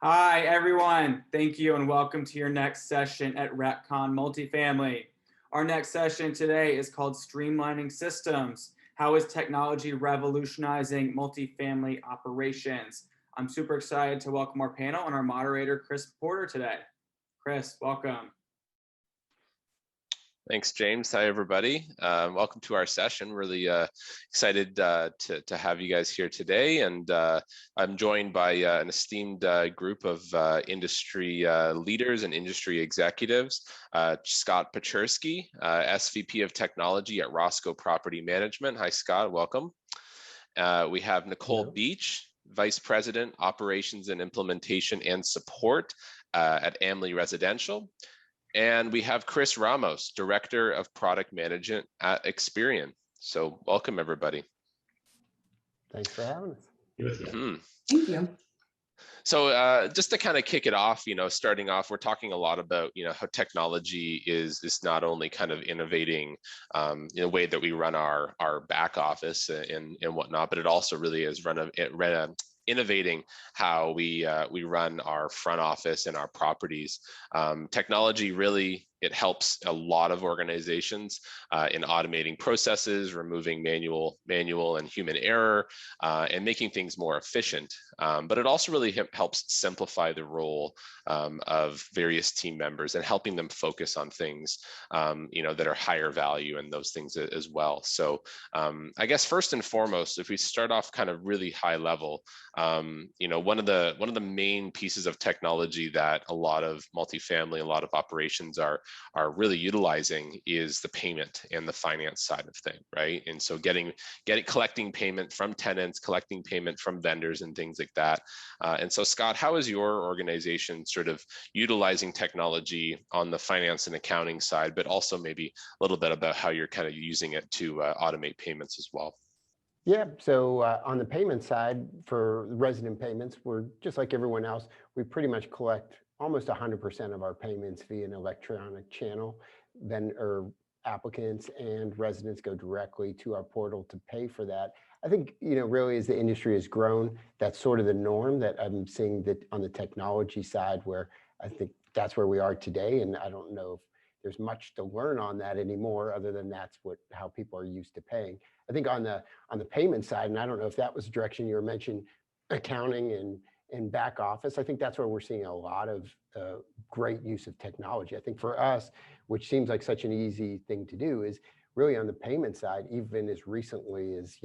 Hi, everyone. Thank you and welcome to your next session at RETCON Multifamily. Our next session today is called Streamlining Systems. How is technology revolutionizing multifamily operations? I'm super excited to welcome our panel and our moderator, Chris Porter, today. Chris, welcome. Thanks, James. Hi, everybody. Welcome to our session. Really excited to have you guys here today. And I'm joined by an esteemed group of industry leaders and industry executives. Scott Pechersky, SVP of Technology at Roscoe Property Management. Hi, Scott. Welcome. We have Nicole Beach, Vice President, Operations and Implementation and Support at AMLI Residential. And we have Chris Ramos, Director of Product Management at Experian. So welcome, everybody. Thanks for having us. Thank you. So just to kind of kick it off, starting off, we're talking a lot about, how technology is not only kind of innovating in a way that we run our back office and whatnot, but it also really is innovating how we run our front office and our properties. Technology really, it helps a lot of organizations in automating processes, removing manual and human error, and making things more efficient. But it also really helps simplify the role of various team members and helping them focus on things, that are higher value and those things as well. So I guess first and foremost, if we start off kind of really high level, one of the main pieces of technology that a lot of multifamily, a lot of operations are really utilizing is the payment and the finance side of things, right? And so collecting payment from tenants, collecting payment from vendors and things like that. And so Scott, how is your organization sort of utilizing technology on the finance and accounting side, but also maybe a little bit about how you're kind of using it to automate payments as well? Yeah, so on the payment side for resident payments, we're just like everyone else. We pretty much collect almost 100% of our payments via an electronic channel. Then applicants and residents go directly to our portal to pay for that. I think, really as the industry has grown, that's sort of the norm that I'm seeing that on the technology side, where I think that's where we are today. And I don't know if there's much to learn on that anymore, other than that's how people are used to paying. I think on the payment side, and I don't know if that was the direction you were mentioning, accounting and back office, I think that's where we're seeing a lot of great use of technology. I think for us, which seems like such an easy thing to do, is really on the payment side. Even as recently as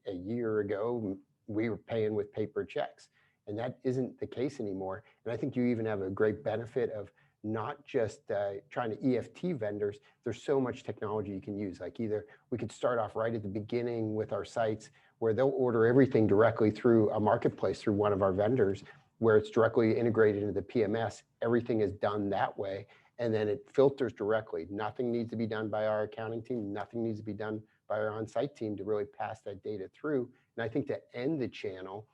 a year ago, we were paying with paper checks, and that isn't the case anymore. And I think you even have a great benefit of not just trying to EFT vendors. There's so much technology you can use. Like either we could start off right at the beginning with our sites where they'll order everything directly through a marketplace through one of our vendors, where it's directly integrated into the PMS. Everything is done that way. And then it filters directly. Nothing needs to be done by our accounting team. Nothing needs to be done by our on-site team to really pass that data through. And I think to end the channel,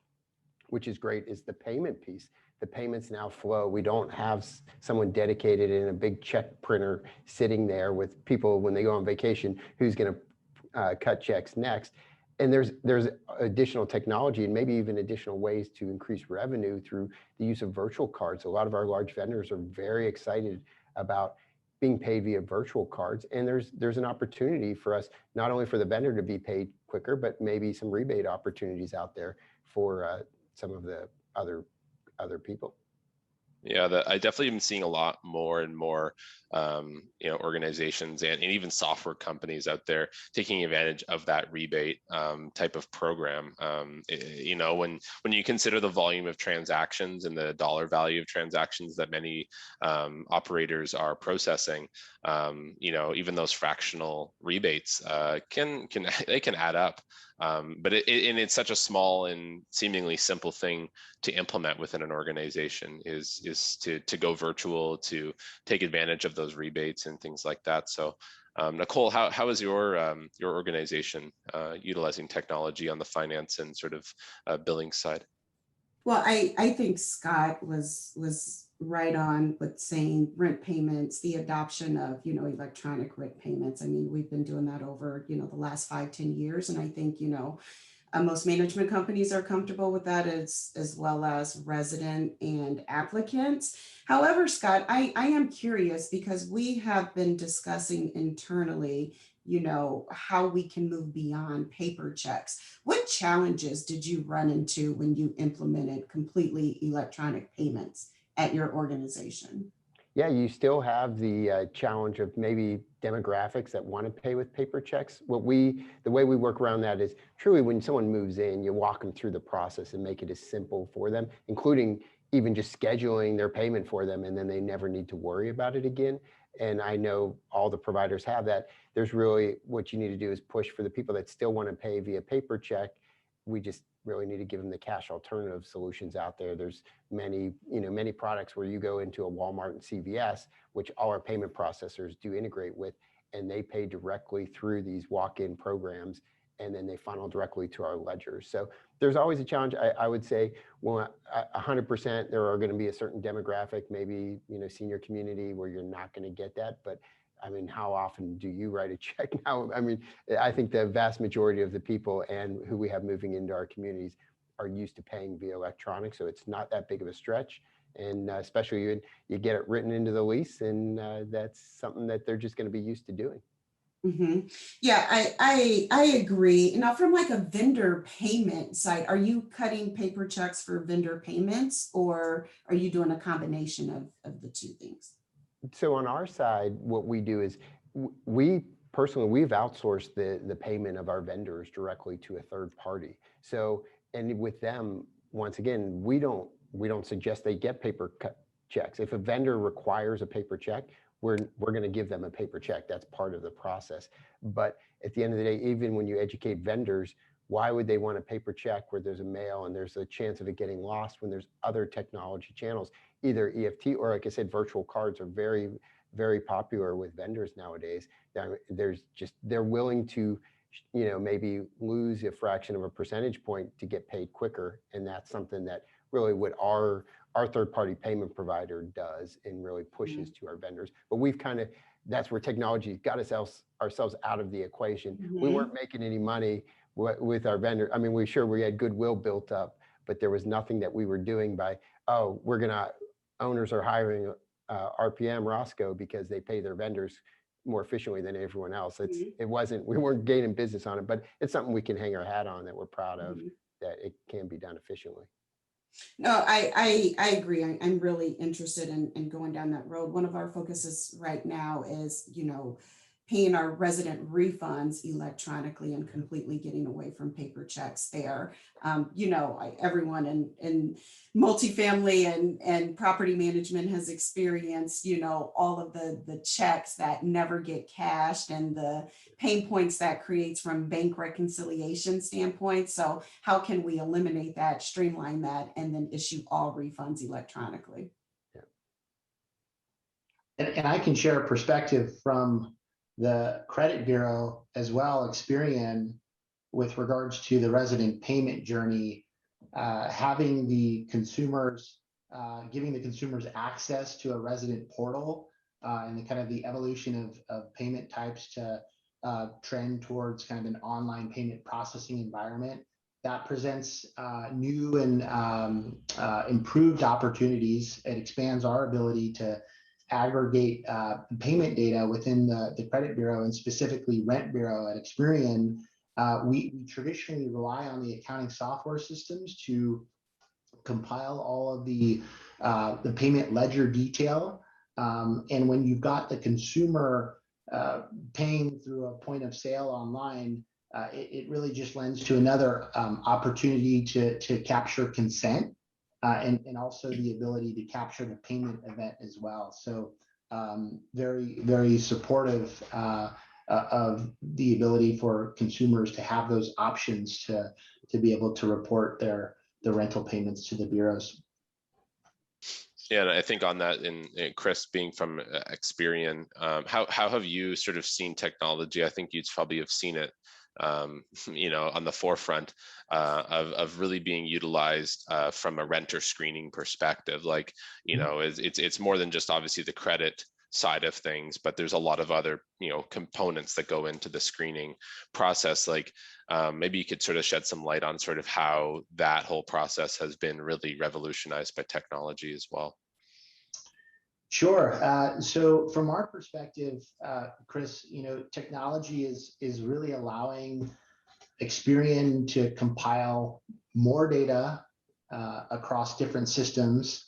which is great, is the payment piece. The payments now flow. We don't have someone dedicated in a big check printer sitting there with people when they go on vacation, who's going to cut checks next. And there's additional technology and maybe even additional ways to increase revenue through the use of virtual cards. A lot of our large vendors are very excited about being paid via virtual cards. And there's an opportunity for us, not only for the vendor to be paid quicker, but maybe some rebate opportunities out there for some of the other people. Yeah, I definitely am seeing a lot more and more, organizations and even software companies out there taking advantage of that rebate type of program. When you consider the volume of transactions and the dollar value of transactions that many operators are processing, even those fractional rebates can add up. But it's such a small and seemingly simple thing to implement within an organization is to go virtual, to take advantage of those rebates and things like that. So Nicole, how is your organization utilizing technology on the finance and sort of billing side? Well, I think Scott was right on with saying rent payments, the adoption of, electronic rent payments. I mean, we've been doing that over, the last 5-10 years. And I think, Most management companies are comfortable with that, as well as resident and applicants. However, Scott, I am curious because we have been discussing internally, how we can move beyond paper checks. What challenges did you run into when you implemented completely electronic payments at your organization? Yeah, you still have the challenge of maybe demographics that want to pay with paper checks. The way we work around that is truly when someone moves in, you walk them through the process and make it as simple for them, including even just scheduling their payment for them, and then they never need to worry about it again. And I know all the providers have that. There's really, what you need to do is push for the people that still want to pay via paper check. We just really need to give them the cash alternative solutions out there. There's many products where you go into a Walmart and CVS, which all our payment processors do integrate with, and they pay directly through these walk-in programs, and then they funnel directly to our ledgers. So there's always a challenge. I would say, well, 100% there are going to be a certain demographic, maybe, senior community, where you're not going to get that. But I mean, how often do you write a check now? I mean, I think the vast majority of the people and who we have moving into our communities are used to paying via electronic. So it's not that big of a stretch. And especially you get it written into the lease, and that's something that they're just going to be used to doing. Mm-hmm. Yeah, I agree. Now, from like a vendor payment side, are you cutting paper checks for vendor payments, or are you doing a combination of the two things? So on our side, what we do is we've outsourced the payment of our vendors directly to a third party. So, and with them, once again, we don't suggest they get paper checks. If a vendor requires a paper check, we're going to give them a paper check. That's part of the process. But at the end of the day, even when you educate vendors, why would they want a paper check where there's a mail and there's a chance of it getting lost when there's other technology channels? Either EFT or, like I said, virtual cards are very, very popular with vendors nowadays. They're willing to, maybe lose a fraction of a percentage point to get paid quicker. And that's something that really what our third-party payment provider does and really pushes to our vendors. But that's where technology got ourselves out of the equation. We weren't making any money with our vendor. I mean, we had goodwill built up, but there was nothing that we were doing by, owners are hiring RPM Roscoe because they pay their vendors more efficiently than everyone else. We weren't gaining business on it, but it's something we can hang our hat on, that we're proud of, that it can be done efficiently. No, I agree. I'm really interested in going down that road. One of our focuses right now is, paying our resident refunds electronically and completely getting away from paper checks there. Everyone in multifamily and property management has experienced, all of the checks that never get cashed and the pain points that creates from bank reconciliation standpoint. So how can we eliminate that, streamline that, and then issue all refunds electronically? And I can share a perspective from the credit bureau as well, Experian, with regards to the resident payment journey, having the consumers, giving the consumers access to a resident portal, and the kind of the evolution of payment types to trend towards kind of an online payment processing environment that presents new and improved opportunities. It expands our ability to aggregate payment data within the credit bureau, and specifically rent bureau at Experian. We traditionally rely on the accounting software systems to compile all of the payment ledger detail. And when you've got the consumer paying through a point of sale online, it really just lends to another opportunity to capture consent. And also the ability to capture the payment event as well. So very, very supportive of the ability for consumers to have those options to be able to report the rental payments to the bureaus. Yeah, and I think on that, in Chris being from Experian, how have you sort of seen technology? I think you'd probably have seen it, on the forefront of really being utilized from a renter screening perspective. Like, it's more than just obviously the credit side of things, but there's a lot of other, components that go into the screening process. Like maybe you could sort of shed some light on sort of how that whole process has been really revolutionized by technology as well. Sure. So from our perspective, Chris, technology is really allowing Experian to compile more data across different systems,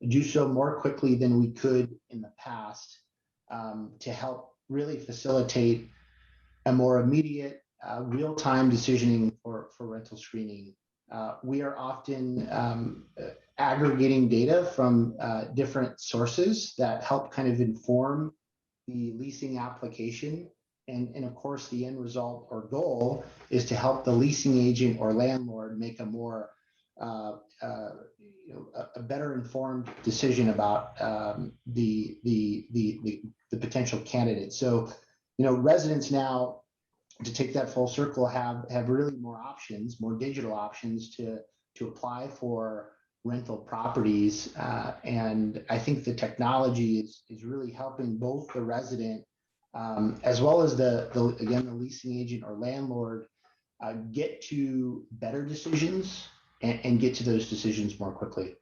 do so more quickly than we could in the past, to help really facilitate a more immediate, real-time decisioning for rental screening. We are often aggregating data from different sources that help kind of inform the leasing application. And of course, the end result or goal is to help the leasing agent or landlord make a more a better informed decision about the potential candidate. So, residents now, to take that full circle, have really more options, more digital options to apply for rental properties, and I think the technology is really helping both the resident as well as the leasing agent or landlord get to better decisions and get to those decisions more quickly.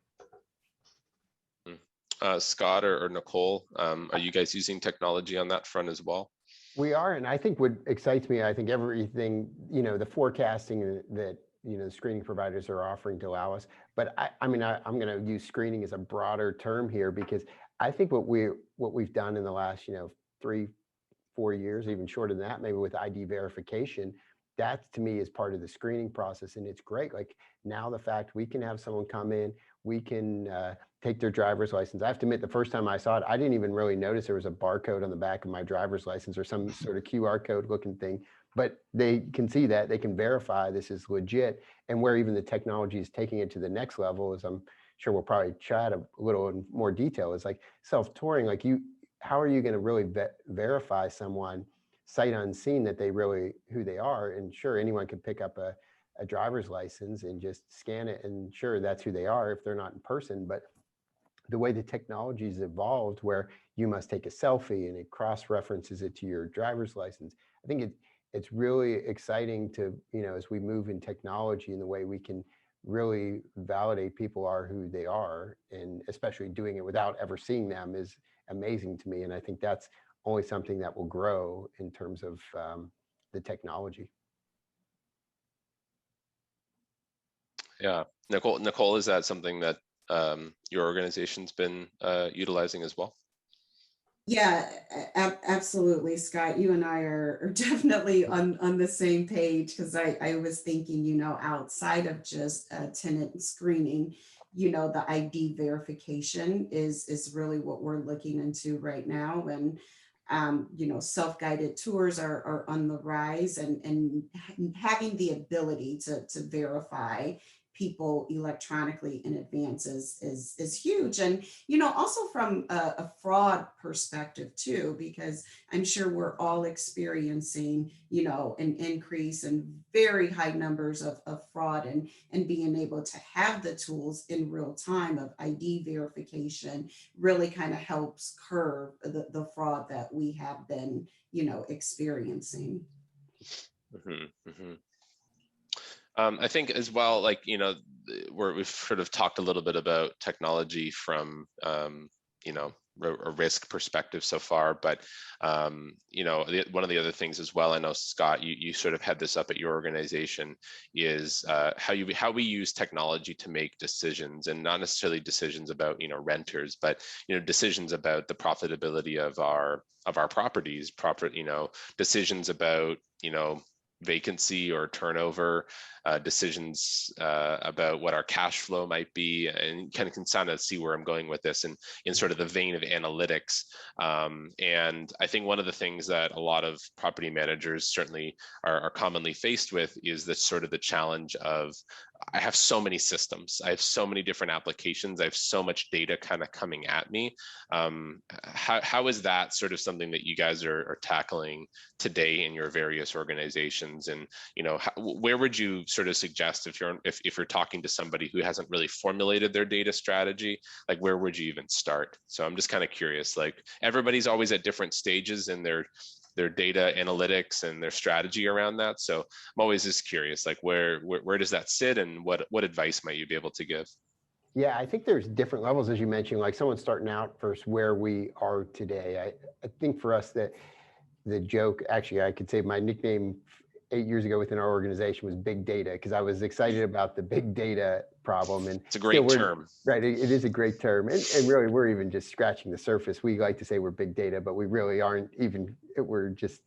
Scott or Nicole, are you guys using technology on that front as well? We are, and I think what excites me, I think everything, the forecasting that, the screening providers are offering to allow us. But I'm going to use screening as a broader term here, because I think what we've done in the last, 3-4 years, even shorter than that, maybe with ID verification, that to me is part of the screening process, and it's great. Like now, the fact we can have someone come in, we can take their driver's license. I have to admit, the first time I saw it, I didn't even really notice there was a barcode on the back of my driver's license or some sort of QR code looking thing. But they can see that, they can verify this is legit. And where even the technology is taking it to the next level, as I'm sure we'll probably chat a little in more detail, is like self-touring. Like how are you going to really verify someone sight unseen that they really who they are? And sure, anyone can pick up a driver's license and just scan it, and sure, that's who they are if they're not in person. But the way the technology has evolved, where you must take a selfie and it cross-references it to your driver's license, I think it's really exciting to, as we move in technology and the way we can really validate people are who they are, and especially doing it without ever seeing them, is amazing to me. And I think that's only something that will grow in terms of the technology. Yeah, Nicole, is that something that your organization's been utilizing as well? Yeah, absolutely, Scott. You and I are definitely on the same page, because I was thinking, outside of just tenant screening, the ID verification is really what we're looking into right now. And self-guided tours are on the rise, and having the ability to verify people electronically in advance is huge. And also from a fraud perspective too, because I'm sure we're all experiencing an increase in very high numbers of fraud, and being able to have the tools in real time of ID verification really kind of helps curb the fraud that we have been experiencing. Mm-hmm, mm-hmm. I think as well, like, we've sort of talked a little bit about technology from, a risk perspective so far, but, one of the other things as well, I know, Scott, you sort of had this up at your organization, is how we use technology to make decisions, and not necessarily decisions about, renters, but, decisions about the profitability of our properties, decisions about, vacancy or turnover, decisions about what our cash flow might be, and kind of see where I'm going with this, and in sort of the vein of analytics. And I think one of the things that a lot of property managers certainly are commonly faced with is the sort of the challenge of I have so many systems, I have so many different applications, I have so much data kind of coming at me. How is that sort of something that you guys are tackling today in your various organizations? And, where would you sort of suggest if you're talking to somebody who hasn't really formulated their data strategy, like where would you even start? So I'm just kind of curious, like everybody's always at different stages in their data analytics and their strategy around that. So I'm always just curious, like where does that sit, and what advice might you be able to give? Yeah, I think there's different levels, as you mentioned, like someone starting out versus where we are today. I think for us that the joke, actually, I could say my nickname 8 years ago within our organization was big data, because I was excited about the big data problem. And it's a great term. Right, it is a great term. And really, we're even just scratching the surface. We like to say we're big data, but we really aren't even, we're just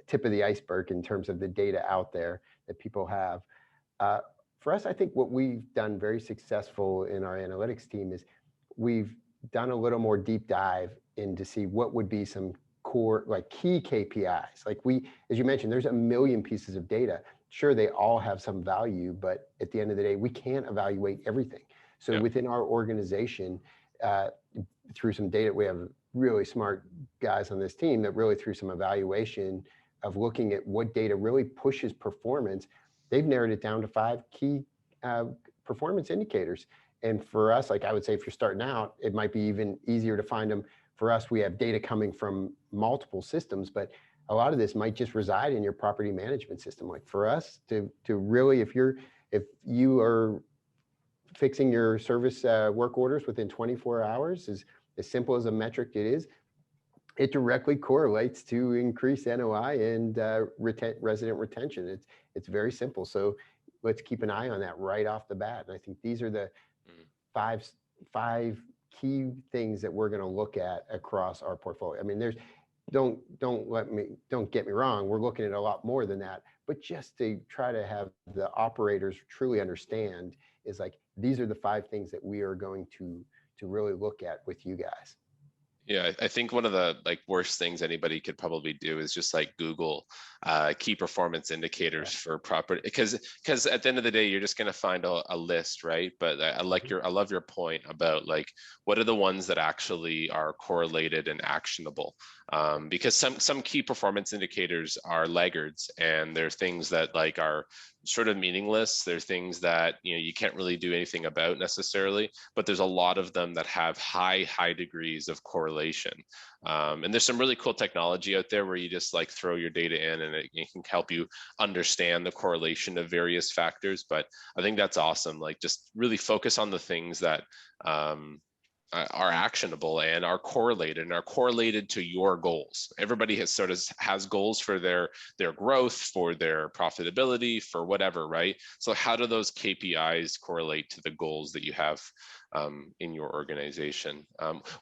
tip of the iceberg in terms of the data out there that people have. For us, I think what we've done very successful in our analytics team is we've done a little more deep dive in to see what would be some core, like key KPIs. Like as you mentioned, there's a million pieces of data. Sure, they all have some value, but at the end of the day, we can't evaluate everything. So within our organization, through some data, we have really smart guys on this team that really through some evaluation of looking at what data really pushes performance, they've narrowed it down to 5 key performance indicators. And for us, like I would say, if you're starting out, it might be even easier to find them. For us, we have data coming from multiple systems, but a lot of this might just reside in your property management system. Like for us to really, if you are fixing your service work orders within 24 hours, is as simple as a metric it is, it directly correlates to increased NOI and resident retention. It's very simple. So let's keep an eye on that right off the bat. And I think these are the five key things that we're going to look at across our portfolio. I mean, don't get me wrong, we're looking at a lot more than that, but just to try to have the operators truly understand is like, these are the 5 things that we are going to really look at with you guys. Yeah, I think one of the worst things anybody could probably do is just Google key performance indicators for property, because at the end of the day, you're just going to find a list, right? But I love your point about what are the ones that actually are correlated and actionable, because some key performance indicators are laggards, and they're things that are sort of meaningless. They're things that you can't really do anything about necessarily, but there's a lot of them that have high degrees of correlation. And there's some really cool technology out there where you just throw your data in, and it can help you understand the correlation of various factors. But I think that's awesome. Just really focus on the things that are actionable and are correlated to your goals. Everybody has goals for their growth, for their profitability, for whatever, right? So how do those KPIs correlate to the goals that you have in your organization?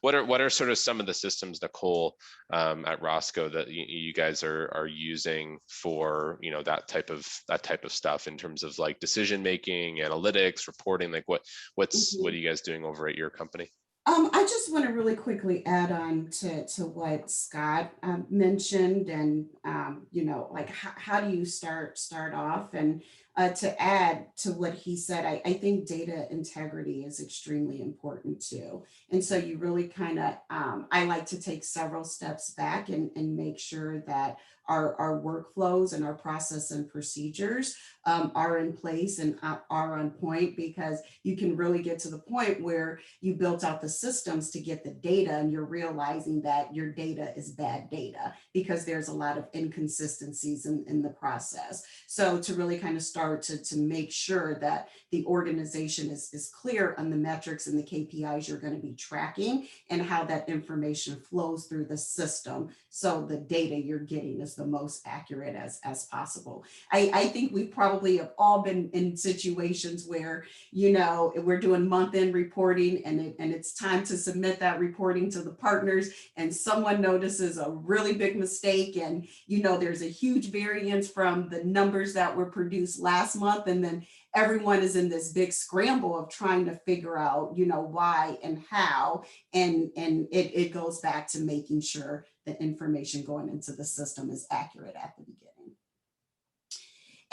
What are sort of some of the systems, Nicole, at Roscoe that you guys are using for that type of stuff in terms of decision making, analytics, reporting? What are you guys doing over at your company? I just want to really quickly add on to what Scott mentioned, and how do you start off, and to add to what he said, I think data integrity is extremely important too. And so you really kind of, I like to take several steps back and make sure that our workflows and our process and procedures are in place and are on point, because you can really get to the point where you built out the systems to get the data, and you're realizing that your data is bad data because there's a lot of inconsistencies in the process. So to really kind of start to make sure that the organization is clear on the metrics and the KPIs you're going to be tracking, and how that information flows through the system, so the data you're getting is the most accurate as possible. I think we probably have all been in situations where, we're doing month-end reporting, and it's time to submit that reporting to the partners, and someone notices a really big mistake, and there's a huge variance from the numbers that were produced last month, and then everyone is in this big scramble of trying to figure out, why and how, and it goes back to making sure the information going into the system is accurate at the beginning.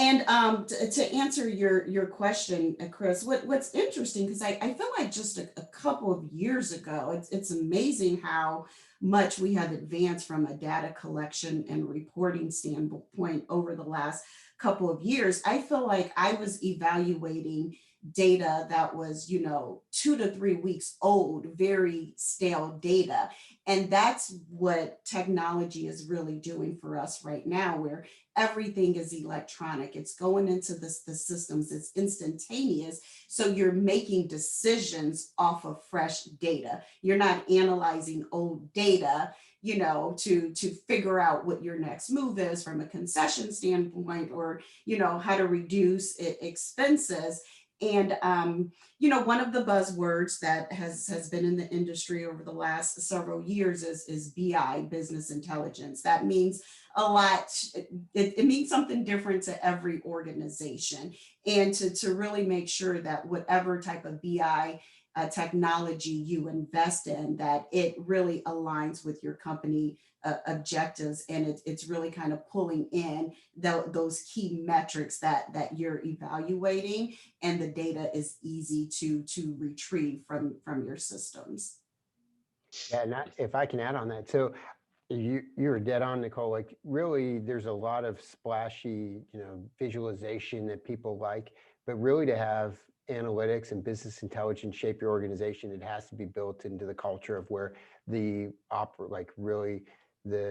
And to answer your question, Chris, what's interesting, because I feel like just a couple of years ago, it's amazing how much we have advanced from a data collection and reporting standpoint over the last couple of years. I feel like I was evaluating data that was, 2 to 3 weeks old, very stale data. And that's what technology is really doing for us right now, where everything is electronic. It's going into the systems, it's instantaneous. So you're making decisions off of fresh data. You're not analyzing old data, to figure out what your next move is from a concession standpoint, or, how to reduce expenses. And, one of the buzzwords that has been in the industry over the last several years is BI, business intelligence. That means a lot. It means something different to every organization. And to really make sure that whatever type of BI technology you invest in, that it really aligns with your company objectives, and it's really kind of pulling in those key metrics that you're evaluating, and the data is easy to retrieve from your systems. Yeah, and if I can add on that, so you're dead on, Nicole. Like, really, there's a lot of splashy, visualization that people like, but really to have analytics and business intelligence shape your organization, it has to be built into the culture of where the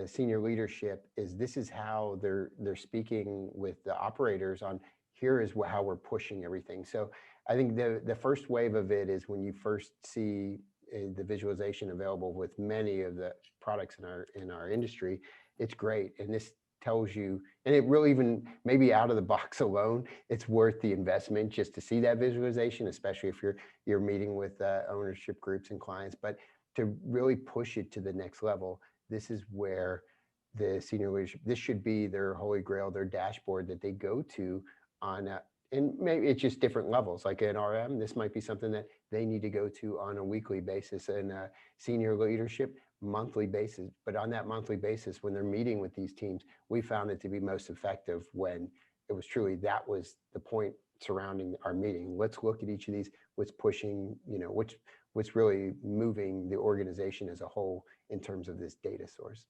senior leadership this is how they're speaking with the operators on, here is how we're pushing everything. So I think the first wave of it is when you first see the visualization available with many of the products in our industry. It's great, and this tells you, and it really, even maybe out of the box alone, it's worth the investment just to see that visualization, especially if you're meeting with ownership groups and clients. But to really push it to the next level, this is where the senior leadership, this should be their holy grail, their dashboard that they go to on and maybe it's just different levels. Like an RM, this might be something that they need to go to on a weekly basis, and senior leadership monthly basis. But on that monthly basis, when they're meeting with these teams, we found it to be most effective when it was truly, that was the point surrounding our meeting. Let's look at each of these, what's pushing, what's really moving the organization as a whole in terms of this data source.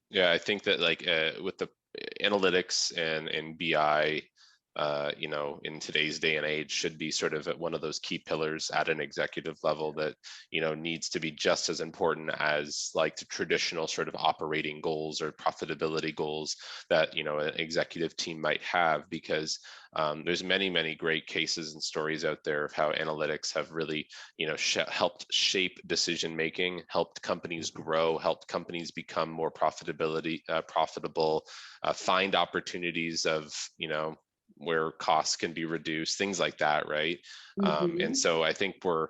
Yeah, I think that with the analytics and BI, in today's day and age, should be sort of one of those key pillars at an executive level that, needs to be just as important as like the traditional sort of operating goals or profitability goals that, an executive team might have, because there's many great cases and stories out there of how analytics have really, helped shape decision making, helped companies grow, helped companies become more profitable, find opportunities of, where costs can be reduced, things like that, right? Mm-hmm. And so I think we're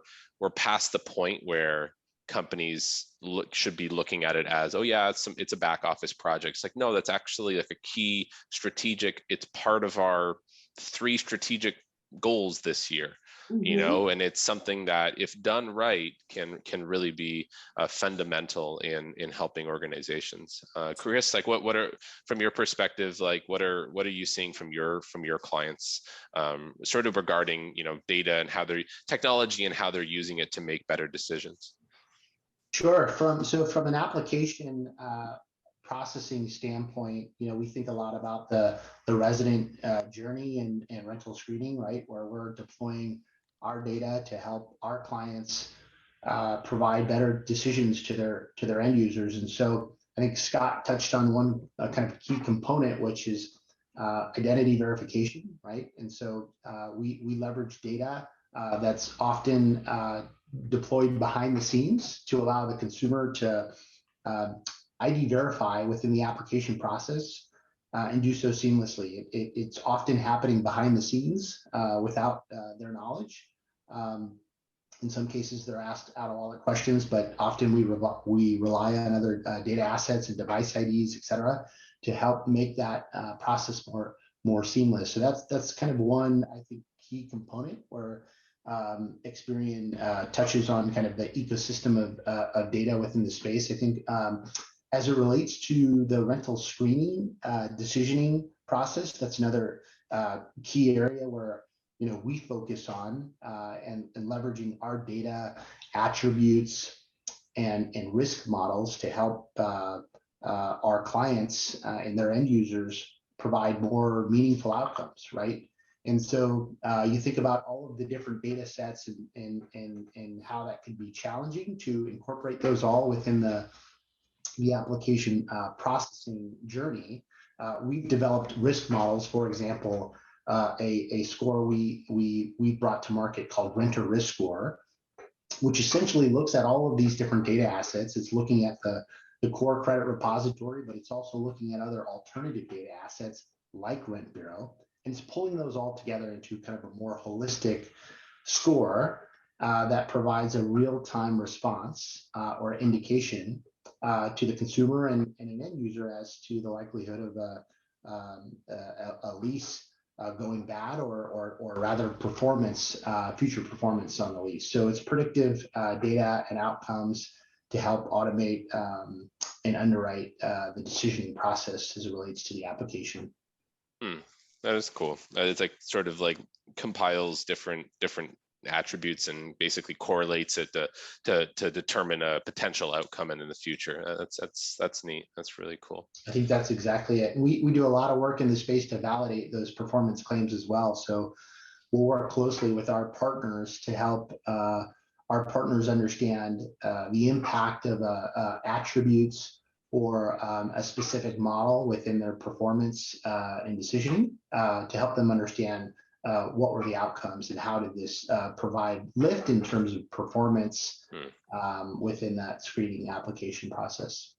past the point where companies should be looking at it as, oh yeah, it's a back office project. It's like, no, that's actually like a key strategic, it's part of our 3 strategic goals this year. Mm-hmm. And it's something that, if done right, can really be fundamental in helping organizations. Chris, like what are, from your perspective, like what are you seeing from your clients, sort of regarding data and how they're technology and how they're using it to make better decisions? Sure. From an application processing standpoint, we think a lot about the resident journey and rental screening, right? Where we're deploying our data to help our clients provide better decisions to their end users. And so I think Scott touched on one kind of key component, which is identity verification, right? And so we leverage data that's often deployed behind the scenes to allow the consumer to ID verify within the application process and do so seamlessly. It's often happening behind the scenes without their knowledge. In some cases, they're asked out of all the questions, but often we rely on other data assets and device IDs, et cetera, to help make that process more seamless. So that's kind of one, I think, key component where Experian touches on kind of the ecosystem of data within the space. I think as it relates to the rental screening, decisioning process. That's another key area where we focus on and leveraging our data, attributes, and risk models to help our clients and their end users provide more meaningful outcomes, right? And so you think about all of the different data sets and how that could be challenging to incorporate those all within the application processing journey. We've developed risk models, for example, a score we brought to market called Renter Risk Score, which essentially looks at all of these different data assets. It's looking at the core credit repository, but it's also looking at other alternative data assets like Rent Bureau, and it's pulling those all together into kind of a more holistic score that provides a real-time response or indication to the consumer and an end user as to the likelihood of a lease going bad or rather future performance on the lease. So it's predictive data and outcomes to help automate and underwrite the decisioning process as it relates to the application. That is cool. It's like sort of like compiles different attributes and basically correlates it to determine a potential outcome in the future. That's neat. That's really cool. I think that's exactly it. We do a lot of work in the space to validate those performance claims as well. So we'll work closely with our partners to help our partners understand the impact of attributes or a specific model within their performance and decisioning to help them understand what were the outcomes and how did this provide lift in terms of performance within that screening application process.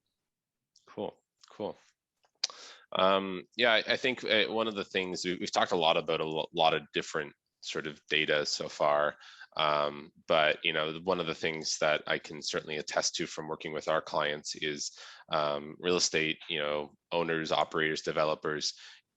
Cool. Yeah, I think one of the things we've talked a lot about a lot of different sort of data so far. But one of the things that I can certainly attest to from working with our clients is real estate, owners, operators, developers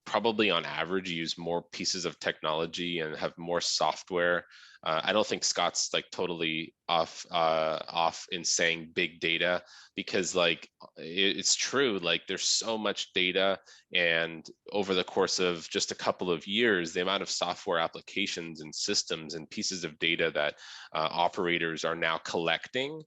probably on average use more pieces of technology and have more software. I don't think Scott's like totally off in saying big data, because like it's true, like there's so much data, and over the course of just a couple of years, the amount of software applications and systems and pieces of data that operators are now collecting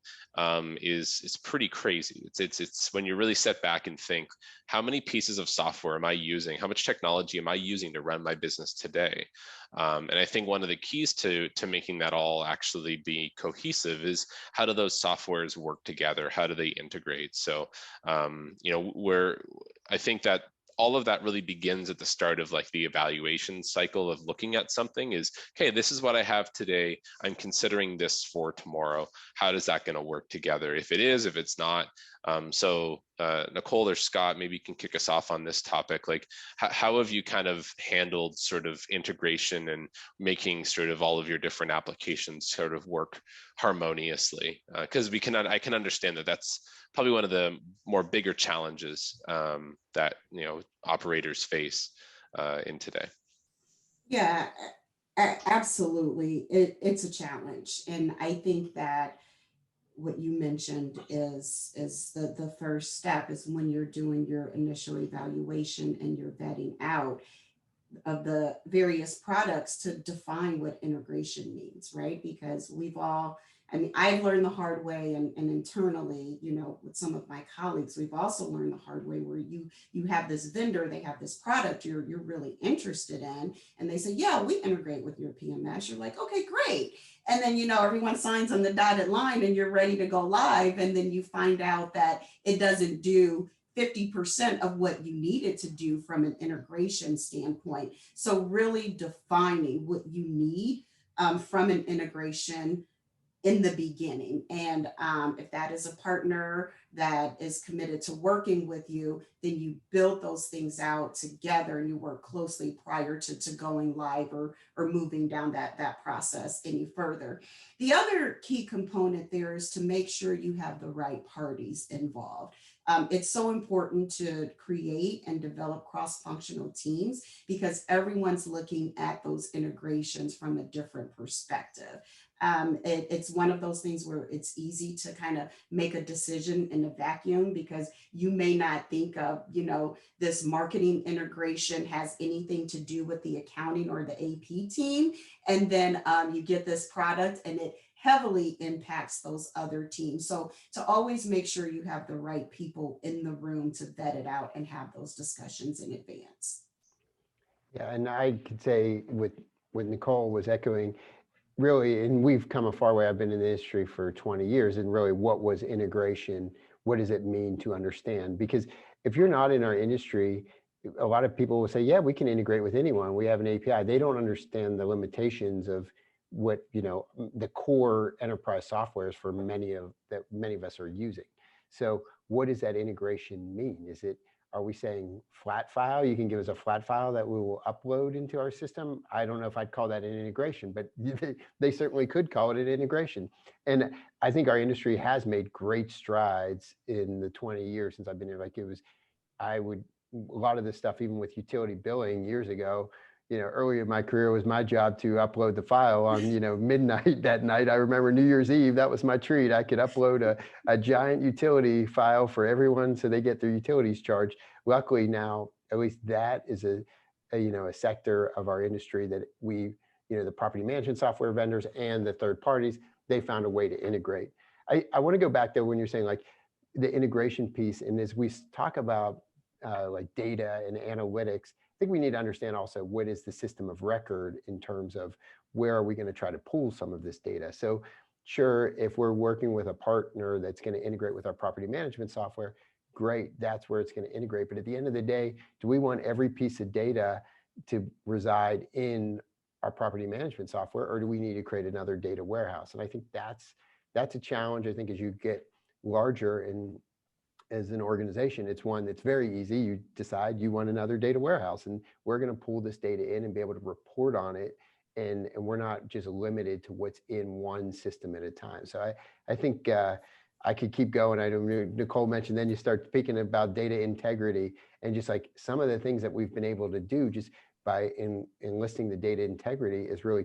is pretty crazy. It's when you really sit back and think, how many pieces of software am I using? How much technology am I using to run my business today? And I think one of the keys to making that all actually be cohesive is, how do those softwares work together? How do they integrate? So, I think that all of that really begins at the start of like the evaluation cycle of looking at something is, okay, this is what I have today. I'm considering this for tomorrow. How is that going to work together? If it is, if it's not. So Nicole or Scott, maybe you can kick us off on this topic. Like, how have you kind of handled sort of integration and making sort of all of your different applications sort of work harmoniously? Because I can understand that that's probably one of the more bigger challenges that operators face in today. Yeah, absolutely. It's a challenge. And I think that what you mentioned is the first step is when you're doing your initial evaluation and you're vetting out of the various products to define what integration means, right? Because I've learned the hard way, and internally, with some of my colleagues, we've also learned the hard way where you have this vendor, they have this product you're really interested in, and they say, yeah, we integrate with your PMS. You're like, okay, great. And then, everyone signs on the dotted line and you're ready to go live. And then you find out that it doesn't do 50% of what you needed to do from an integration standpoint. So really defining what you need from an integration in the beginning. And if that is a partner that is committed to working with you, then you build those things out together and you work closely prior to going live or moving down that process any further. The other key component there is to make sure you have the right parties involved. It's so important to create and develop cross-functional teams because everyone's looking at those integrations from a different perspective. It's one of those things where it's easy to kind of make a decision in a vacuum, because you may not think of, this marketing integration has anything to do with the accounting or the AP team. And then you get this product and it heavily impacts those other teams. So to always make sure you have the right people in the room to vet it out and have those discussions in advance. Yeah, and I could say what Nicole was echoing, really, and we've come a far way. I've been in the industry for 20 years, and really, what was integration? What does it mean to understand? Because if you're not in our industry, a lot of people will say, yeah, we can integrate with anyone. We have an API. They don't understand the limitations of what, the core enterprise softwares for many of us are using. So what does that integration mean? Are we saying flat file? You can give us a flat file that we will upload into our system. I don't know if I'd call that an integration, but they certainly could call it an integration. And I think our industry has made great strides in the 20 years since I've been here. A lot of this stuff, even with utility billing years ago, earlier in my career, it was my job to upload the file on, midnight that night. I remember New Year's Eve, that was my treat. I could upload a giant utility file for everyone so they get their utilities charged. Luckily now, at least that is a sector of our industry that the property management software vendors and the third parties, they found a way to integrate. I want to go back there when you're saying like the integration piece. And as we talk about like data and analytics, I think we need to understand also what is the system of record in terms of where are we going to try to pull some of this data. So sure, if we're working with a partner that's going to integrate with our property management software, great, that's where it's going to integrate. But at the end of the day, do we want every piece of data to reside in our property management software, or do we need to create another data warehouse? And I think that's a challenge. I think as you get larger and as an organization, it's one that's very easy. You decide you want another data warehouse, and we're going to pull this data in and be able to report on it. And we're not just limited to what's in one system at a time. So I think I could keep going. I know Nicole mentioned, then you start speaking about data integrity, and just like some of the things that we've been able to do just by enlisting the data integrity is really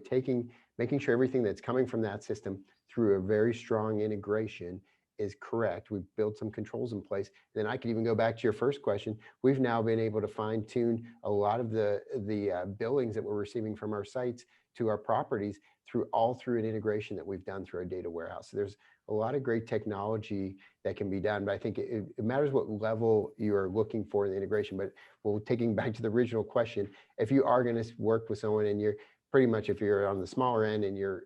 making sure everything that's coming from that system through a very strong integration is correct. We've built some controls in place. Then I could even go back to your first question. We've now been able to fine tune a lot of the billings that we're receiving from our sites to our properties through an integration that we've done through our data warehouse. So there's a lot of great technology that can be done, but I think it matters what level you are looking for in the integration. But taking back to the original question, if you are going to work with someone and you're pretty much, if you're on the smaller end and you're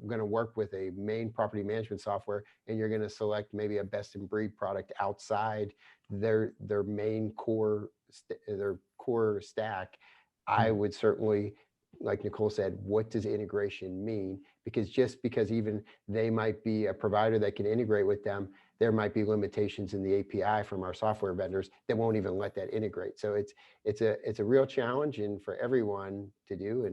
going to work with a main property management software and you're going to select maybe a best in breed product outside their main core stack, I would certainly, like Nicole said, what does integration mean? Because just because even they might be a provider that can integrate with them, there might be limitations in the API from our software vendors that won't even let that integrate. So it's a real challenge and for everyone to do.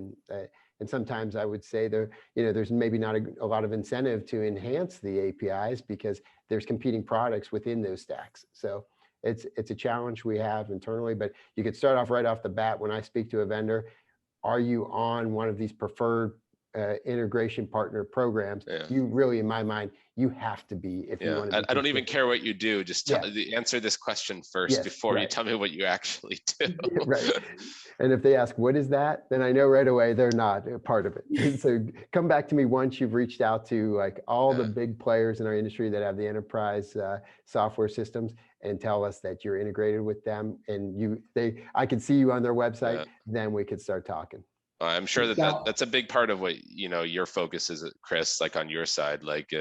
And sometimes I would say there's maybe not a lot of incentive to enhance the APIs because there's competing products within those stacks. So it's a challenge we have internally, but you could start off right off the bat when I speak to a vendor. Are you on one of these preferred integration partner programs? Yeah. You really, in my mind, you have to be if you want to. I don't even care what you do. Just answer this question first before you tell me what you actually do. Right. And if they ask, what is that? Then I know right away they're not a part of it. So come back to me once you've reached out to like all the big players in our industry that have the enterprise software systems and tell us that you're integrated with them and I can see you on their website, then we could start talking. I'm sure that's a big part of what your focus is, Chris, like on your side, like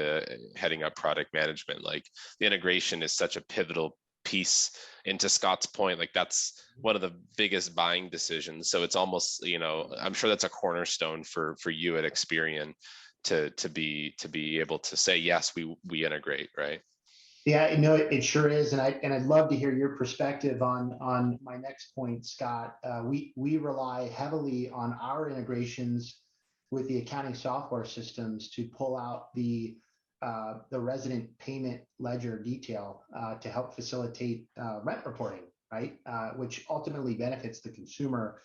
heading up product management. Like the integration is such a pivotal piece. Into Scott's point, like that's one of the biggest buying decisions. So it's almost, I'm sure that's a cornerstone for you at Experian to be able to say yes, we integrate, right? Yeah, it sure is, and I'd love to hear your perspective on my next point, Scott. We rely heavily on our integrations with the accounting software systems to pull out the resident payment ledger detail to help facilitate rent reporting, right? Which ultimately benefits the consumer.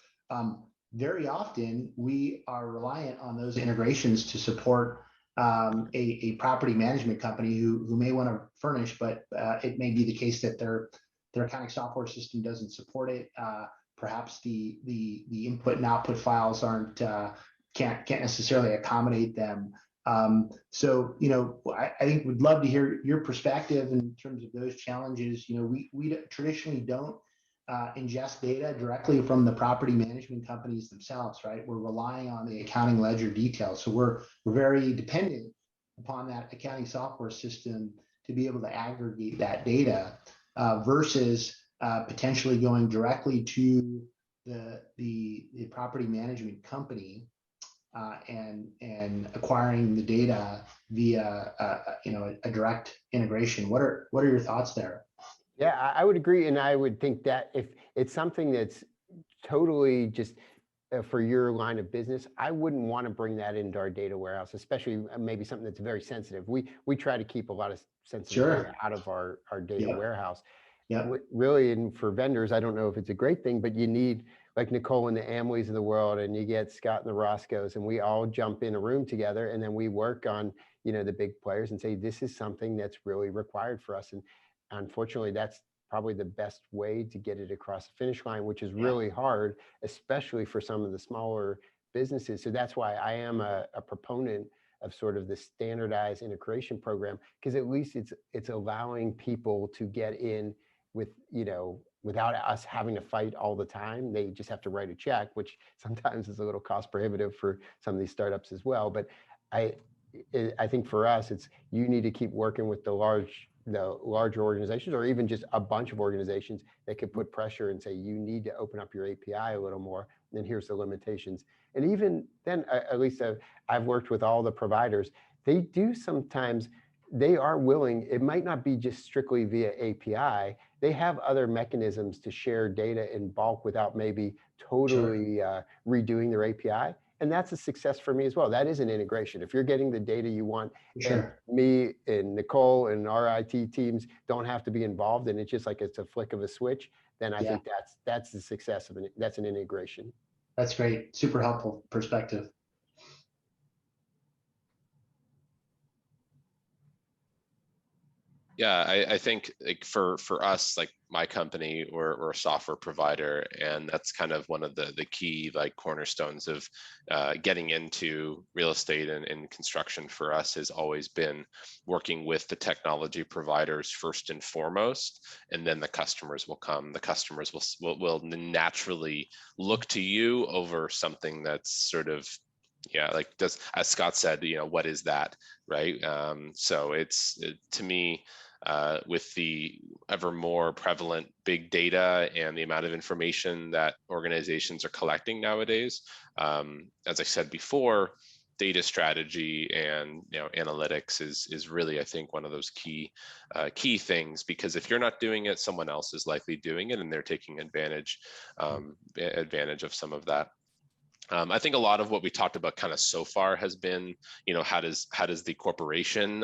very often we are reliant on those integrations to support a property management company who may want to furnish, but it may be the case that their accounting software system doesn't support it. Perhaps the input and output files aren't can't necessarily accommodate them. So, I think we'd love to hear your perspective in terms of those challenges. We traditionally don't ingest data directly from the property management companies themselves, right? We're relying on the accounting ledger details. So we're very dependent upon that accounting software system to be able to aggregate that data versus potentially going directly to the property management company and acquiring the data via a direct integration. What are your thoughts there? Yeah, I would agree. And I would think that if it's something that's totally just for your line of business, I wouldn't want to bring that into our data warehouse, especially maybe something that's very sensitive. We try to keep a lot of sensitive data out of our data warehouse. Yeah. Really, and for vendors, I don't know if it's a great thing, but you need like Nicole and the AMLIs of the world, and you get Scott and the Roscoes, and we all jump in a room together, and then we work on, the big players and say, this is something that's really required for us. And unfortunately, that's probably the best way to get it across the finish line, which is really hard, especially for some of the smaller businesses. So that's why I am a proponent of sort of the standardized integration program, because at least it's allowing people to get in with, without us having to fight all the time. They just have to write a check, which sometimes is a little cost prohibitive for some of these startups as well. But I think for us, you need to keep working with the larger organizations, or even just a bunch of organizations that could put pressure and say, you need to open up your API a little more, and then here's the limitations. And even then, at least I've worked with all the providers. They do sometimes, they are willing, it might not be just strictly via API. They have other mechanisms to share data in bulk without maybe totally redoing their API. And that's a success for me as well. That is an integration. If you're getting the data you want, and me and Nicole and our IT teams don't have to be involved, and it's just like it's a flick of a switch, then I think that's the success of that's an integration. That's great. Super helpful perspective. Yeah, I think like for us, like my company, we're a software provider, and that's kind of one of the key like cornerstones of getting into real estate and construction for us has always been working with the technology providers first and foremost, and then the customers will come. The customers will naturally look to you over something that's sort of like as Scott said, what is that, right? So to me, with the ever more prevalent big data and the amount of information that organizations are collecting nowadays, as I said before, data strategy and analytics is really, I think, one of those key things, because if you're not doing it, someone else is likely doing it, and they're taking advantage of some of that. I think a lot of what we talked about kind of so far has been, how does the corporation,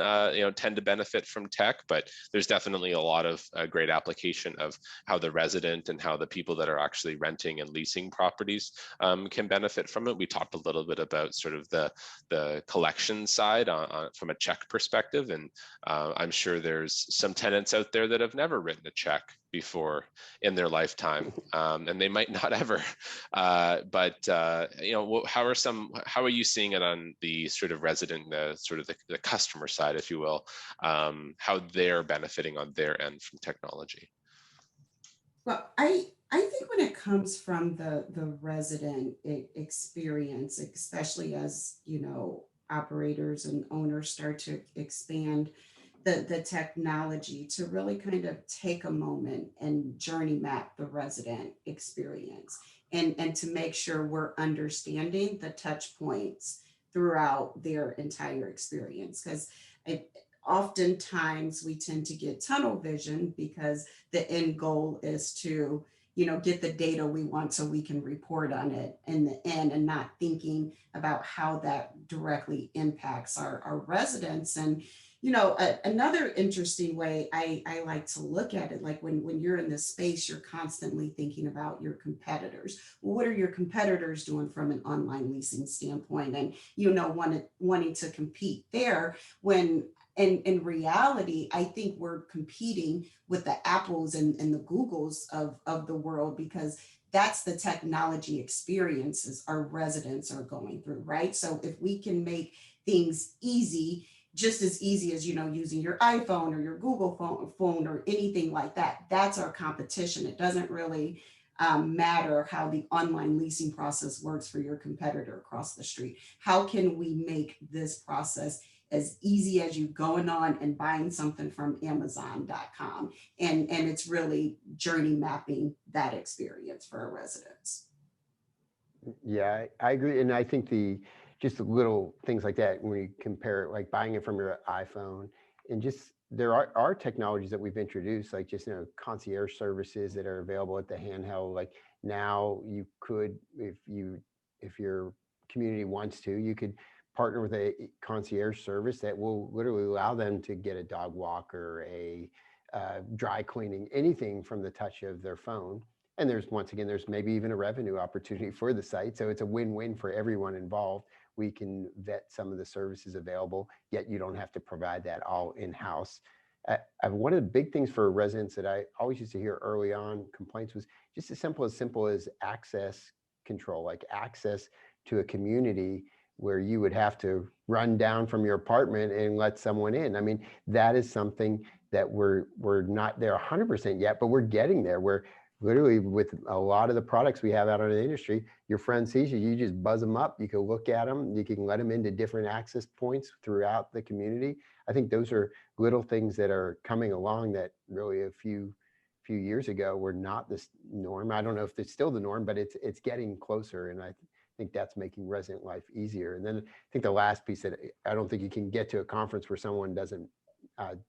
tend to benefit from tech? But there's definitely a lot of great application of how the resident and how the people that are actually renting and leasing properties can benefit from it. We talked a little bit about sort of the collection side from a check perspective, and I'm sure there's some tenants out there that have never written a check before in their lifetime, and they might not ever. How are you seeing it on the sort of resident, the customer side, if you will, how they're benefiting on their end from technology? Well, I think when it comes from the resident experience, especially as operators and owners start to expand the technology, to really kind of take a moment and journey map the resident experience and to make sure we're understanding the touch points throughout their entire experience. Because oftentimes we tend to get tunnel vision because the end goal is to get the data we want so we can report on it in the end, and not thinking about how that directly impacts our residents. And Another interesting way I like to look at it, like when you're in this space, you're constantly thinking about your competitors. Well, what are your competitors doing from an online leasing standpoint? And, wanting to compete there when in reality, I think we're competing with the Apples and the Googles of the world, because that's the technology experiences our residents are going through, right? So if we can make things easy, just as easy as using your iPhone or your Google phone or anything like that, that's our competition. It doesn't really matter how the online leasing process works for your competitor across the street. How can we make this process as easy as you going on and buying something from Amazon.com? And it's really journey mapping that experience for our residents. Yeah, I agree. And I think just the little things like that, when you compare it, like buying it from your iPhone, and just there are technologies that we've introduced, like just, concierge services that are available at the handheld. Like now you could, if your community wants to, you could partner with a concierge service that will literally allow them to get a dog walker, a dry cleaning, anything from the touch of their phone. And once again, there's maybe even a revenue opportunity for the site. So it's a win-win for everyone involved. We can vet some of the services available, yet you don't have to provide that all in-house. One of the big things for residents that I always used to hear early on complaints was just as simple as access control, like access to a community where you would have to run down from your apartment and let someone in. I mean, that is something that we're not there 100% yet, but we're getting there. We're literally, with a lot of the products we have out in the industry, your friend sees you, you just buzz them up. You can look at them, you can let them into different access points throughout the community. I think those are little things that are coming along that really a few years ago were not this norm. I don't know if it's still the norm, but it's getting closer. And I think that's making resident life easier. And then I think the last piece, that I don't think you can get to a conference where someone doesn't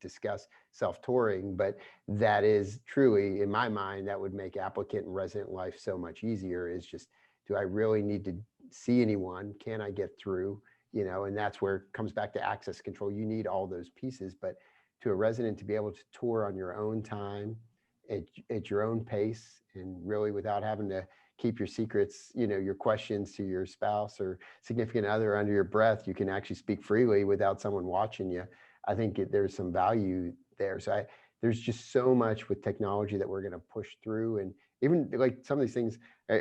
discuss self-touring, but that is truly, in my mind, that would make applicant and resident life so much easier. Is just, do I really need to see anyone? Can I get through? And that's where it comes back to access control. You need all those pieces, but to a resident to be able to tour on your own time, at your own pace, and really without having to keep your secrets, your questions to your spouse or significant other under your breath, you can actually speak freely without someone watching you. I think there's some value there. So there's just so much with technology that we're going to push through. And even like some of these things,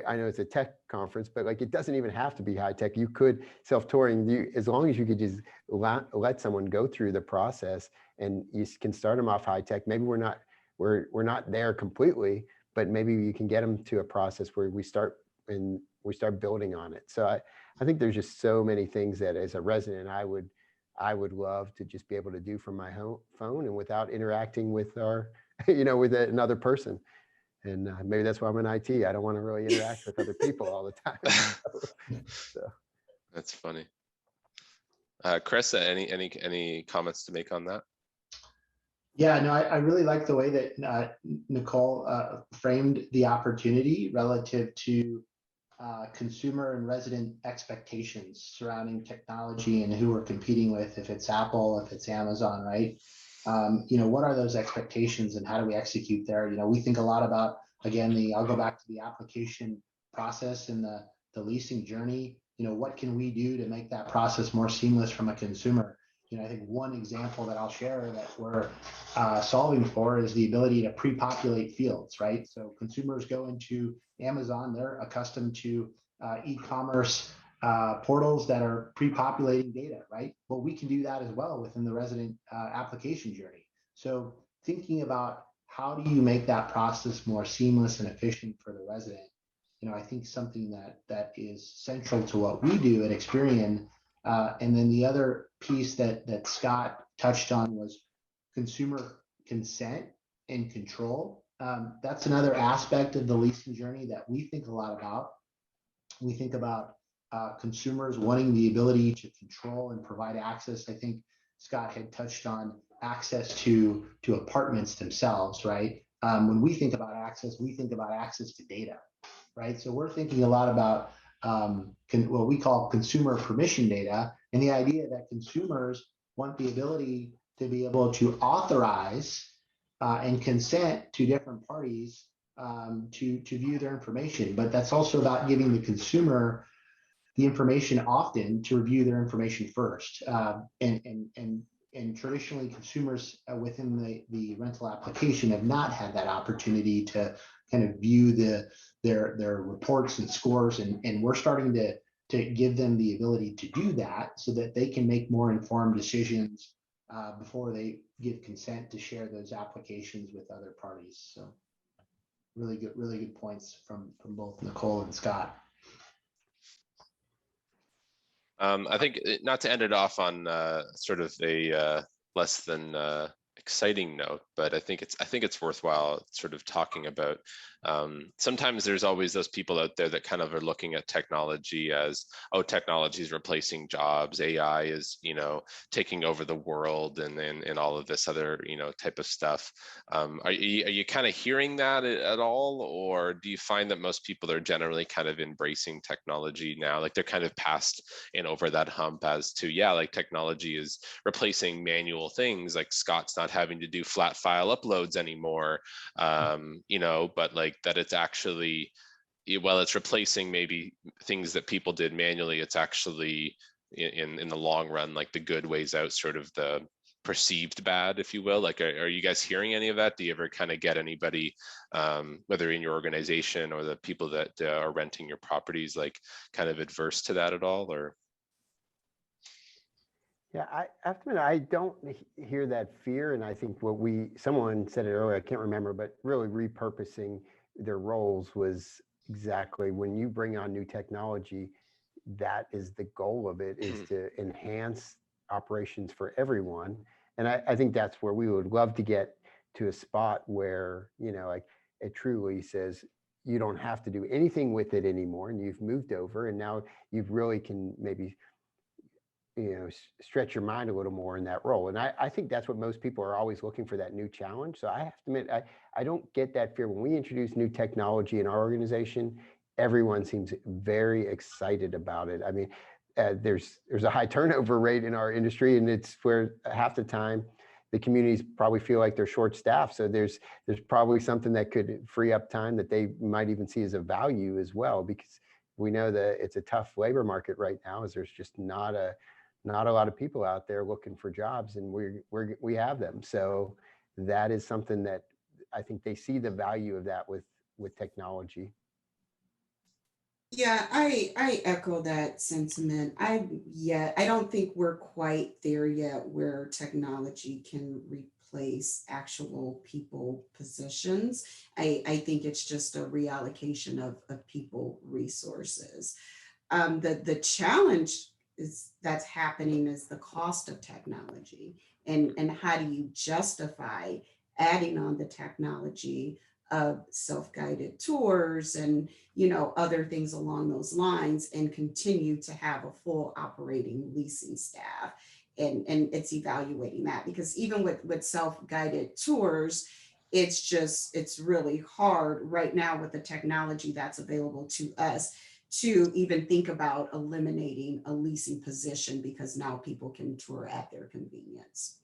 I know it's a tech conference, but like it doesn't even have to be high tech. You could self-touring, as long as you could just let someone go through the process, and you can start them off high tech. Maybe we're not there completely, but maybe you can get them to a process where we start building on it. So I think there's just so many things that as a resident, I would love to just be able to do from my phone and without interacting with with another person. And maybe that's why I'm in IT. I don't want to really interact with other people all the time. So. That's funny. Chris, any comments to make on that? Yeah, no, I really like the way that Nicole framed the opportunity relative to consumer and resident expectations surrounding technology and who we're competing with, if it's Apple, if it's Amazon, right? What are those expectations and how do we execute there? We think a lot about, again, I'll go back to the application process and the leasing journey. What can we do to make that process more seamless from a consumer? I think one example that I'll share that we're solving for is the ability to pre-populate fields, right? So consumers go into Amazon, they're accustomed to e-commerce portals that are pre-populating data, right? Well, we can do that as well within the resident application journey. So thinking about how do you make that process more seamless and efficient for the resident, I think something that is central to what we do at Experian. And then the other piece that Scott touched on was consumer consent and control. That's another aspect of the leasing journey that we think a lot about. We think about consumers wanting the ability to control and provide access. I think Scott had touched on access to apartments themselves, right? When we think about access, we think about access to data, right? So we're thinking a lot about what we call consumer permission data, and the idea that consumers want the ability to be able to authorize and consent to different parties to view their information. But that's also about giving the consumer the information often to review their information first. And traditionally, consumers within the rental application have not had that opportunity to kind of view their reports and scores, and we're starting to give them the ability to do that so that they can make more informed decisions before they give consent to share those applications with other parties. So really good points from both Nicole and Scott. I think not to end it off on sort of a less than exciting note, but I think it's worthwhile sort of talking about. Sometimes there's always those people out there that kind of are looking at technology as, oh, technology is replacing jobs, AI is, taking over the world, and all of this other, type of stuff. Are you kind of hearing that at all, or do you find that most people are generally kind of embracing technology now? Like they're kind of past and over that hump as to, yeah, like technology is replacing manual things, like Scott's not having to do flat file uploads anymore, but like that it's actually, well, it's replacing maybe things that people did manually. It's actually in the long run, like the good weighs out sort of the perceived bad, if you will. Like, are you guys hearing any of that? Do you ever kind of get anybody, whether in your organization or the people that are renting your properties, like kind of adverse to that at all, or? Yeah, I have to admit, I don't hear that fear. And I think someone said it earlier, I can't remember, but really repurposing their roles was exactly when you bring on new technology, that is the goal of it, is to enhance operations for everyone. And I think that's where we would love to get to a spot where, like it truly says, you don't have to do anything with it anymore. And you've moved over, and now you really can maybe stretch your mind a little more in that role. And I think that's what most people are always looking for, that new challenge. So I have to admit, I don't get that fear. When we introduce new technology in our organization, everyone seems very excited about it. I mean, there's a high turnover rate in our industry, and it's where half the time the communities probably feel like they're short staffed. So there's probably something that could free up time that they might even see as a value as well, because we know that it's a tough labor market right now, as there's just not a lot of people out there looking for jobs, and we have them. So that is something that I think they see the value of that with technology. Yeah, I echo that sentiment. I don't think we're quite there yet where technology can replace actual people positions. I think it's just a reallocation of people resources. The challenge that's happening is the cost of technology, and how do you justify adding on the technology of self-guided tours and other things along those lines, and continue to have a full operating leasing staff. And it's evaluating that, because even with self-guided tours, it's really hard right now with the technology that's available to us to even think about eliminating a leasing position, because now people can tour at their convenience.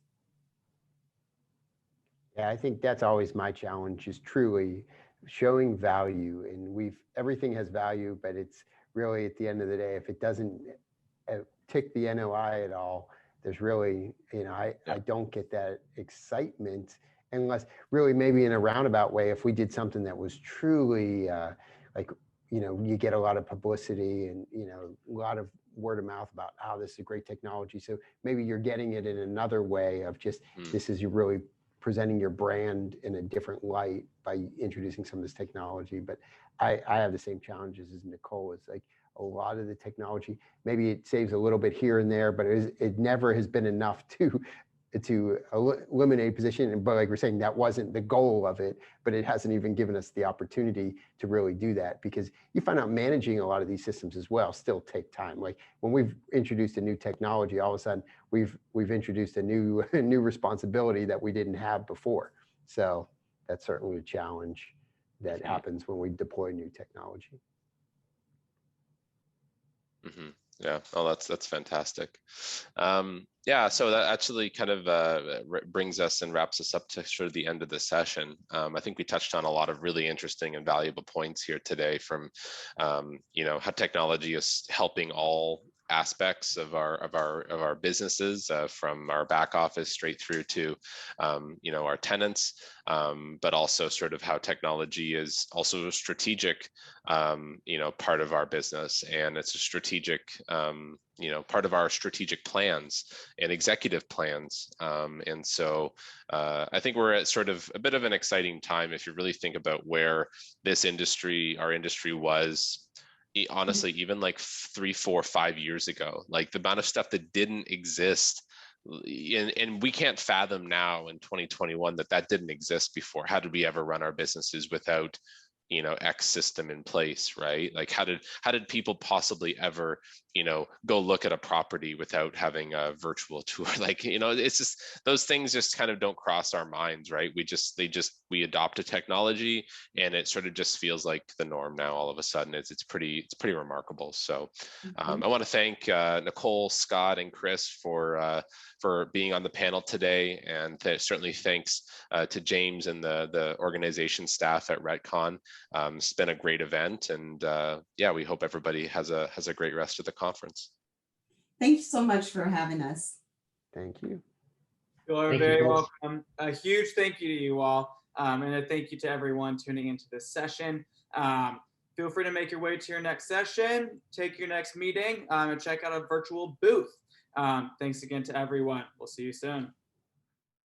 Yeah, I think that's always my challenge, is truly showing value. And everything has value, but it's really, at the end of the day, if it doesn't tick the NOI at all, there's really, I don't get that excitement, unless really maybe in a roundabout way, if we did something that was truly you get a lot of publicity and, a lot of word of mouth about how this is a great technology. So maybe you're getting it in another way of just, this is you really presenting your brand in a different light by introducing some of this technology. But I have the same challenges as Nicole. It's like a lot of the technology, maybe it saves a little bit here and there, but it never has been enough to eliminate position. But like we're saying, that wasn't the goal of it, but it hasn't even given us the opportunity to really do that, because you find out managing a lot of these systems as well still take time. Like when we've introduced a new technology, all of a sudden we've introduced a new responsibility that we didn't have before. So that's certainly a challenge that happens when we deploy new technology. Mm-hmm. Yeah, oh, that's fantastic. Yeah, so that actually kind of brings us and wraps us up to sort of the end of the session. I think we touched on a lot of really interesting and valuable points here today, from how technology is helping all aspects of our businesses, from our back office straight through to our tenants, but also sort of how technology is also a strategic part of our business, and it's a strategic part of our strategic plans and executive plans. And so I think we're at sort of a bit of an exciting time if you really think about where our industry was, honestly, even like 3, 4, 5 years ago. Like the amount of stuff that didn't exist, and we can't fathom now in 2021 that didn't exist before. How did we ever run our businesses without X system in place, right? Like how did people possibly ever go look at a property without having a virtual tour? Like it's just, those things just kind of don't cross our minds, right? We adopt a technology and it sort of just feels like the norm now all of a sudden. It's pretty remarkable. So I want to thank Nicole, Scott, and Chris for being on the panel today, and certainly thanks to James and the organization staff at RETCON. It's been a great event, and yeah, we hope everybody has a great rest of the conference. Thank you so much for having us. Thank you. You are Thank you very both. welcome. A huge thank you to you all, and a thank you to everyone tuning into this session. Feel free to make your way to your next session, take your next meeting, and check out a virtual booth. Thanks again to everyone. We'll see you soon.